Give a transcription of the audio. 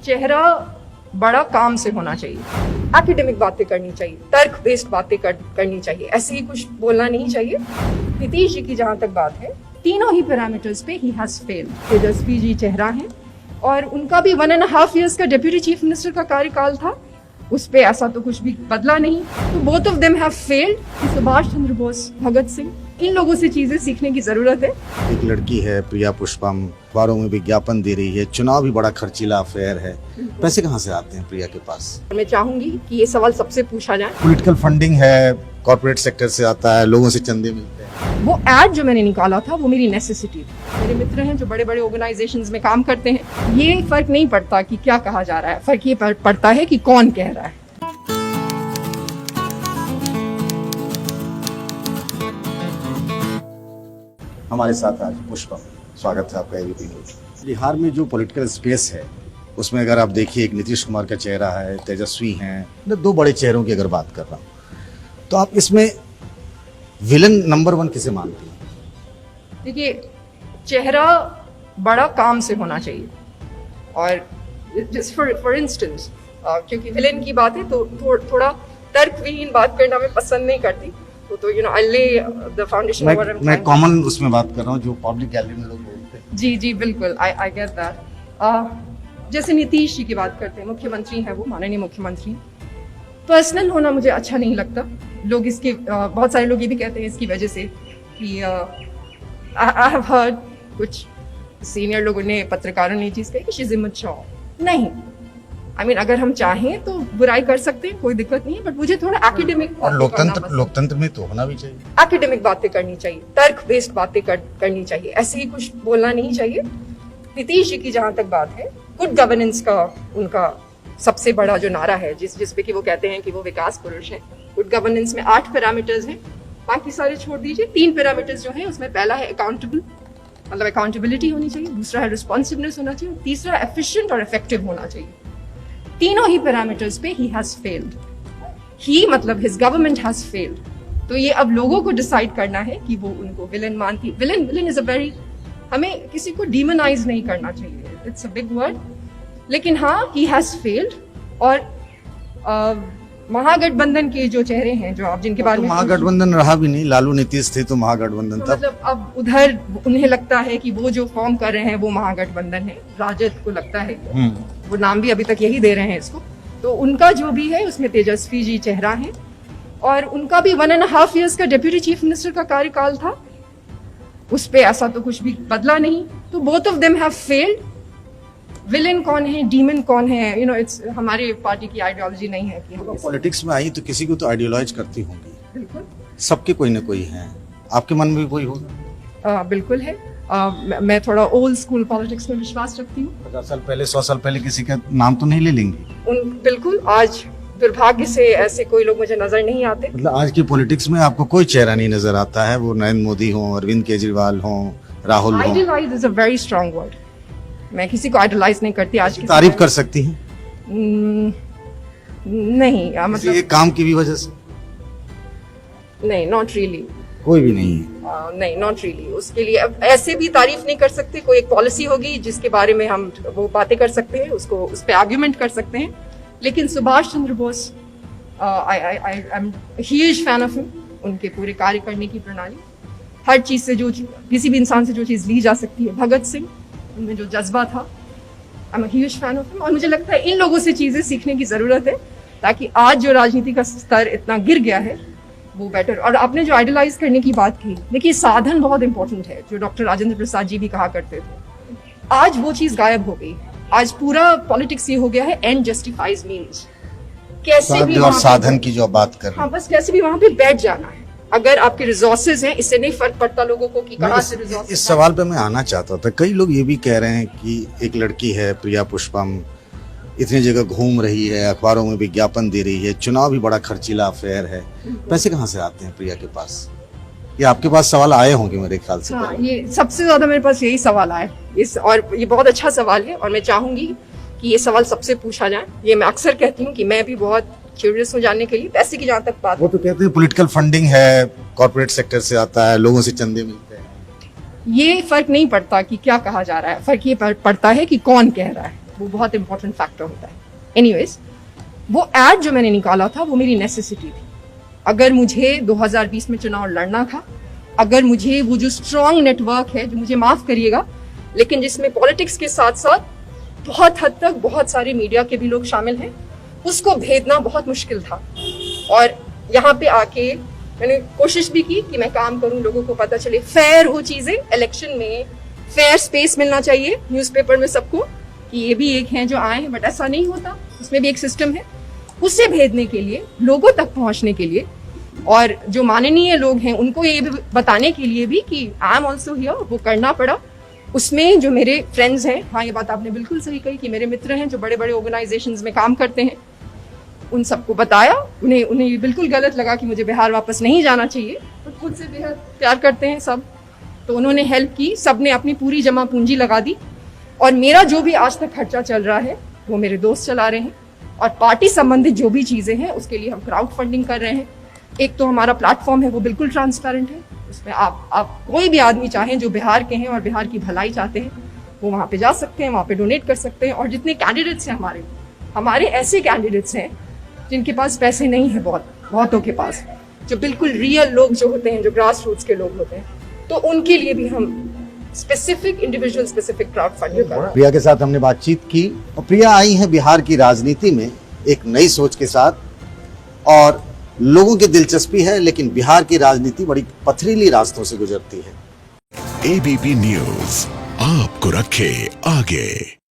चेहरा बड़ा काम से होना चाहिए, एकेडमिक बातें करनी चाहिए, तर्क बेस्ड बातें करनी चाहिए, ऐसे ही कुछ बोलना नहीं चाहिए। नीतीश जी की जहां तक बात है, तीनों ही पैरामीटर्स पे he has failed. Tejashwi ji चेहरा हैं और उनका भी 1.5 years का डिप्यूटी चीफ मिनिस्टर का कार्यकाल था, उस पे ऐसा तो कुछ भी बदला नहीं। तो both of them have failed. Subhash Chandra Bose, Bhagat Singh, इन लोगों से चीजें सीखने की जरूरत है। एक लड़की है प्रिया पुष्पम, अखबारों में विज्ञापन दे रही है, चुनाव भी बड़ा खर्चीला अफेयर है, पैसे कहाँ से आते हैं प्रिया के पास? मैं चाहूंगी कि ये सवाल सबसे पूछा जाए। पॉलिटिकल फंडिंग है, कॉर्पोरेट सेक्टर से आता है, लोगों से चंदे मिलते हैं। वो एड जो मैंने निकाला था वो मेरी नेसेसिटी थी। मेरे मित्र हैं जो बड़े बड़े ऑर्गेनाइजेशंस में काम करते हैं, ये फर्क नहीं पड़ता कि क्या कहा जा रहा है, फर्क ये पड़ता है कि कौन कह रहा है। हमारे साथ आज पुष्पम, स्वागत है आपका एबीपी न्यूज। बिहार में जो पॉलिटिकल स्पेस है उसमें अगर आप देखिए, एक नीतीश कुमार का चेहरा है, तेजस्वी हैं, मैं दो बड़े चेहरों की अगर बात कर रहा हूँ, तो आप इसमें विलन नंबर 1 किसे मानती हैं? देखिए, चेहरा बड़ा काम से होना चाहिए और जस्ट फॉर इंस्टेंस, क्योंकि विलेन की बात है तो थोड़ा तर्कविहीन बात करना मैं पसंद नहीं करती। तो यू नो आई ले द फाउंडेशन ओवर। मैं कॉमन उसमें बात कर रहा हूँ जो पब्लिक गैलरी में लोग बोलते हैं। जी जी बिल्कुल, आई गेट दैट। जैसे नीतीश जी की बात करते हैं, मुख्यमंत्री हैं वो, माननीय मुख्यमंत्री। पर्सनल होना मुझे अच्छा नहीं लगता। लोग इसके बहुत सारे लोग ये भी कहते हैं इसकी वजह से कि आई हैव हर्ड, कुछ सीनियर लोगों ने, पत्रकारों ने चीज़ कही कि शी इज इमैच्योर। नहीं, आई मीन अगर हम चाहें तो बुराई कर सकते हैं, कोई दिक्कत नहीं है, बट मुझे थोड़ा एकेडमिक और लोकतंत्र में तो होना भी चाहिए, एकेडमिक बातें करनी चाहिए, तर्क बेस्ड बातें करनी चाहिए, ऐसे ही कुछ बोलना नहीं चाहिए। नीतीश जी की जहां तक बात है, गुड गवर्नेंस का उनका सबसे बड़ा जो नारा है, जिस पे कि वो कहते हैं कि वो विकास पुरुष है। गुड गवर्नेंस में 8 पैरामीटर्स हैं, बाकी सारे छोड़ दीजिए। 3 पैरामीटर्स जो हैं उसमें पहला है अकाउंटेबल, मतलब अकाउंटेबिलिटी होनी चाहिए, दूसरा है रिस्पॉन्सिवनेस होना चाहिए, तीसरा एफिशिएंट और इफेक्टिव होना चाहिए। तीनों ही पैरामीटर्स पे ही हैज फेल्ड। ही मतलब हिज गवर्नमेंट हैज फेल्ड। तो ये अब लोगों को डिसाइड करना है कि वो उनको विलेन मानती। विलेन इज अ वेरी, हमें किसी को डीमोनाइज नहीं करना चाहिए, इट्स अ बिग वर्ड, लेकिन हाँ ही हैज फेल्ड। और महागठबंधन के जो चेहरे हैं, जो आप जिनके बारे में, महागठबंधन रहा भी नहीं, लालू नीतीश थे तो महागठबंधन था। मतलब अब उधर उन्हें लगता है कि वो जो फॉर्म कर रहे हैं वो महागठबंधन है, राजद को लगता है, वो नाम भी अभी तक यही दे रहे हैं इसको। तो उनका जो भी है उसमें तेजस्वी जी चेहरा है और उनका भी 1.5 years का डिप्यूटी चीफ मिनिस्टर का कार्यकाल था, उस पे ऐसा तो कुछ भी बदला नहीं। तो both of them have failed. Villain कौन है, डीमन कौन है, यू नो, इट्स हमारी पार्टी की आइडियोलॉजी नहीं है कि हम पॉलिटिक्स में आई तो किसी को तो आइडियोलाइज करती होंगी। बिल्कुल, सबके कोई ना कोई है, आपके मन में भी कोई होगा? बिल्कुल है। मैं थोड़ा ओल्ड स्कूल पॉलिटिक्स में विश्वास रखती हूँ। 50 साल पहले, 100 साल पहले किसी का नाम तो नहीं ले लेंगे? बिल्कुल, आज दुर्भाग्य से ऐसे कोई लोग मुझे नजर नहीं आते। मतलब आज की पॉलिटिक्स में आपको कोई चेहरा नहीं नजर आता है, वो नरेंद्र मोदी हो, अरविंद केजरीवाल हो, राहुल हो। Idealize is a very strong word. मैं किसी को आइडियलाइज नहीं करती। आज की तारीफ कर सकती हैं? नहीं, मतलब एक काम की भी वजह से? नहीं, नॉट रियली। कोई भी नहीं है? नहीं, नॉट रियली। उसके लिए अब ऐसे भी तारीफ नहीं कर सकते। कोई एक पॉलिसी होगी जिसके बारे में हम वो बातें कर सकते हैं, उसको उस पर आर्ग्यूमेंट कर सकते हैं। लेकिन Subhash Chandra Bose, I am huge fan of him. उनके पूरे कार्य करने की प्रणाली, हर चीज से, जो किसी भी इंसान से जो चीज ली जा सकती है, भगत सिंह, उनमें जो जज्बा था, आई am huge fan of him. और मुझे लगता है इन लोगों से चीजें सीखने की जरूरत है, ताकि आज जो राजनीति का स्तर इतना गिर गया है वो बेटर। और आपने जो आइडियलाइज करने की बात की, देखिए साधन बहुत इंपॉर्टेंट है, जो डॉक्टर राजेंद्र प्रसाद जी भी कहा करते थे। आज वो चीज गायब हो गई। आज पूरा पॉलिटिक्स ये हो गया है, एंड जस्टिफाइज मीन्स। कैसे भी और साधन की जो बात कर रहे हैं, हाँ, बस कैसे भी वहां पे बैठ जाना है। अगर आपके रिसोर्सेज हैं, इससे नहीं फर्क पड़ता लोगों को कि कहाँ से रिसोर्सेज। इस सवाल पे मैं आना चाहता था। कई लोग ये भी कह रहे हैं कि एक लड़की है प्रिया पुष्पम, इतनी जगह घूम रही है, अखबारों में विज्ञापन दे रही है, चुनाव भी बड़ा खर्चीला अफेयर है, पैसे कहाँ से आते हैं प्रिया के पास? ये आपके पास सवाल आए होंगे मेरे ख्याल से। हाँ, ये सबसे ज्यादा मेरे पास यही सवाल आए और ये बहुत अच्छा सवाल है और मैं चाहूंगी कि ये सवाल सबसे पूछा जाए। ये मैं अक्सर कहती हूँ कि मैं भी बहुत क्यूरियस हूँ जानने के लिए। पैसे की जहाँ तक बात, वो तो कहते हैं पॉलिटिकल फंडिंग है, कॉर्पोरेट सेक्टर से आता है, लोगों से चंदे मिलते हैं। ये फर्क नहीं पड़ता कि क्या कहा जा रहा है, फर्क ये पड़ता है कि कौन कह रहा है। वो बहुत इंपॉर्टेंट फैक्टर होता है। एनीवेज, वो एड जो मैंने निकाला था वो मेरी नेसेसिटी थी। अगर मुझे 2020 में चुनाव लड़ना था, अगर मुझे वो जो स्ट्रॉन्ग नेटवर्क है, जो मुझे माफ करिएगा लेकिन जिसमें पॉलिटिक्स के साथ साथ बहुत हद तक बहुत सारे मीडिया के भी लोग शामिल हैं, उसको भेदना बहुत मुश्किल था। और यहाँ पे आके मैंने कोशिश भी की कि मैं काम करूं, लोगों को पता चले, फेयर हो चीजें। इलेक्शन में फेयर स्पेस मिलना चाहिए न्यूज़पेपर में सबको कि ये भी एक हैं जो आए हैं, बट ऐसा नहीं होता, उसमें भी एक सिस्टम है। उससे भेदने के लिए, लोगों तक पहुंचने के लिए, और जो माननीय लोग हैं उनको ये भी बताने के लिए भी कि आई एम ऑल्सो हियर, वो करना पड़ा। उसमें जो मेरे फ्रेंड्स हैं, हाँ ये बात आपने बिल्कुल सही कही कि मेरे मित्र हैं जो बड़े बड़े ऑर्गेनाइजेशंस में काम करते हैं, उन सबको बताया। उन्हें ये बिल्कुल गलत लगा कि मुझे बिहार वापस नहीं जाना चाहिए, बट खुद से बेहद प्यार करते हैं सब, तो उन्होंने हेल्प की। सब ने अपनी पूरी जमा पूंजी लगा दी, और मेरा जो भी आज तक खर्चा चल रहा है वो मेरे दोस्त चला रहे हैं। और पार्टी संबंधित जो भी चीजें हैं उसके लिए हम क्राउड फंडिंग कर रहे हैं। एक तो हमारा प्लेटफॉर्म है वो बिल्कुल ट्रांसपेरेंट है, उसमें आप कोई भी आदमी चाहें जो बिहार के हैं और बिहार की भलाई चाहते हैं वो वहाँ पे जा सकते हैं, वहाँ पे डोनेट कर सकते हैं। और जितने कैंडिडेट्स हैं हमारे ऐसे कैंडिडेट्स हैं जिनके पास पैसे नहीं है, बहुतों के पास, जो बिल्कुल रियल लोग जो होते हैं, जो ग्रास रूट्स के लोग होते हैं, तो उनके लिए भी हम specific individual specific crowd funding कर रहे हैं। प्रिया के साथ हमने बातचीत की, और प्रिया आई है बिहार की राजनीति में एक नई सोच के साथ, और लोगों की दिलचस्पी है, लेकिन बिहार की राजनीति बड़ी पथरीली रास्तों से गुजरती है। एबीपी न्यूज आपको रखे आगे।